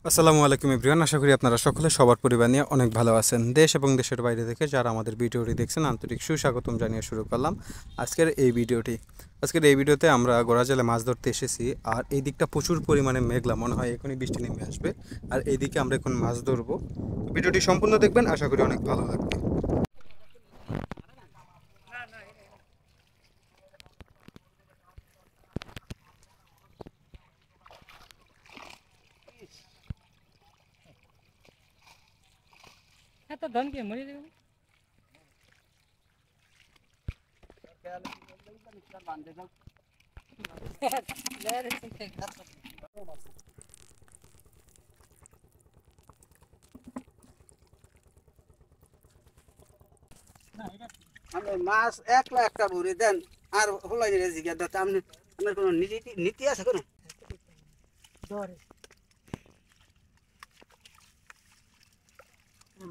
আসসালামু আলাইকুম এভরিওয়ান, আশা করি আপনারা সকলে সবার পরিবার নিয়ে অনেক ভালো আছেন। দেশ এবং দেশের বাইরে থেকে যারা আমাদের ভিডিওটি দেখছেন আন্তরিক সুস্বাগতম জানিয়ে শুরু করলাম আজকের এই ভিডিওতে আমরা গোড়া জেলে মাছ ধরতে এসেছি। আর এই দিকটা প্রচুর পরিমাণে মেঘলা, মনে হয় এখনই বৃষ্টি নেমে আসবে। আর এইদিকে আমরা এখন মাছ ধরবো। ভিডিওটি সম্পূর্ণ দেখবেন, আশা করি অনেক ভালো লাগবে। तो धन के मरी देगा মাছ একলা একটা ভরে দেন আর হলাই জিজ্ঞাসা দাদা আপনি আপনার কোনো নীতি আছে কোনো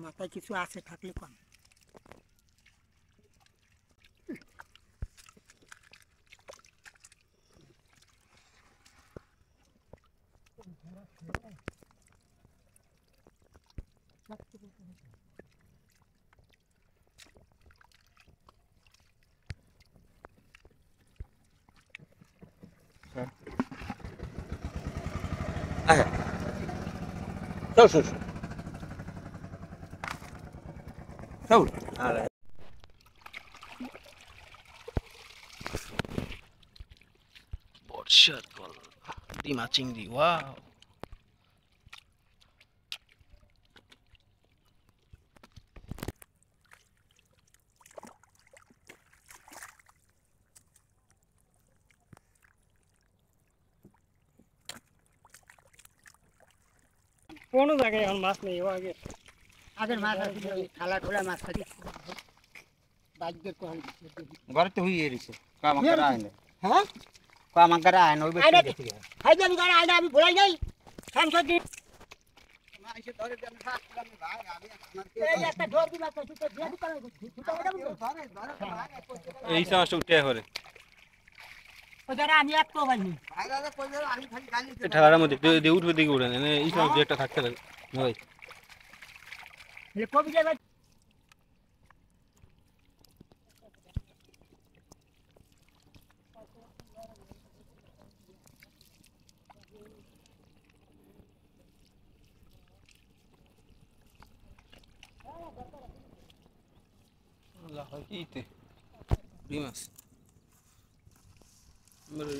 মাথায় কিছু আছে থাকলে কম চল চল চল বর্ষার কল ডিমা চিংড়ি, ওয়াও। কোনো জায়গায় এখন মাছ নেই ও আগে আগের মাছ খালা খোলা মাছ খালি বাজদের কল ঘরে তো হইয়ে রইছে কামাকার আইনে হ্যাঁ কামাকার আইনে ওই বেশি দেখি হাই আমি গাড়ি আইনা আমি ভুলাই যাই সামসদ দিন মাইসে ধরে আমি ফাস করলাম ভাই আমি এই একটা ঢোর দিলা তো তুই তো দিয়ে দিতে পারবি ধরে ধরে এই সমস্যা উঠে করে ও যারা আমি এক তো ভাইনি ভাইরা কই যারা আমি খালি গালি ঠাড়ার মধ্যে দিয়ে উঠবে দিকে উঠে না এই সমস্যা একটা থাকতে লাগে ভাই লে কবি যাবে আল্লাহ কিতে ডিমাস মেরে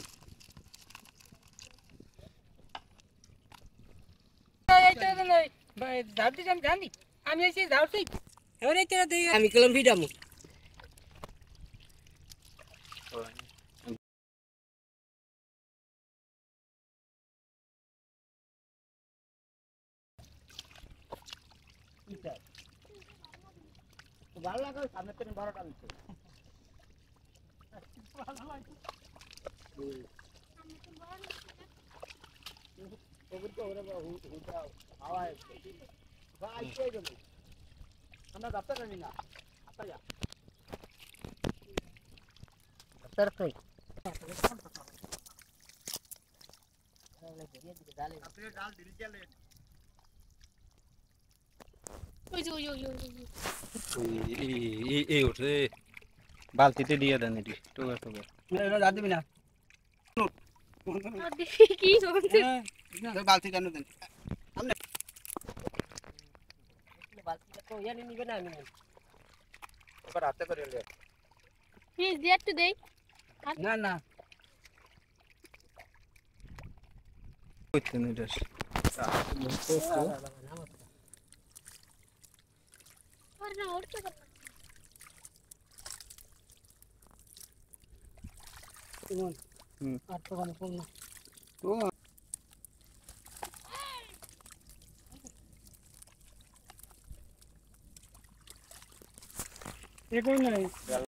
আমি এসে যাচ্ছি এবারে তেরা দেই আমি কলম ভিডামু ভালো লাগে সামনে থেকে 12টা নিচ্ছে আমরা ডাক্তার জানি না ডাক্তার যা ডাক্তার কই ডাল দিল চলে এই উঠে বালতিতে দিয়ে দেন এটি টোকা টোকা এটা যা দিবি না কি হচ্ছে বালতি কেন দেন আপনি বালতিটা তো ইয়ানি নিবে না আমি ওবার হাতে করে লে প্লিজ ডেট টু দেই না না কইতে নি দাস আর না ওর কি আর তো কোনো ফোন না এ কোন নাই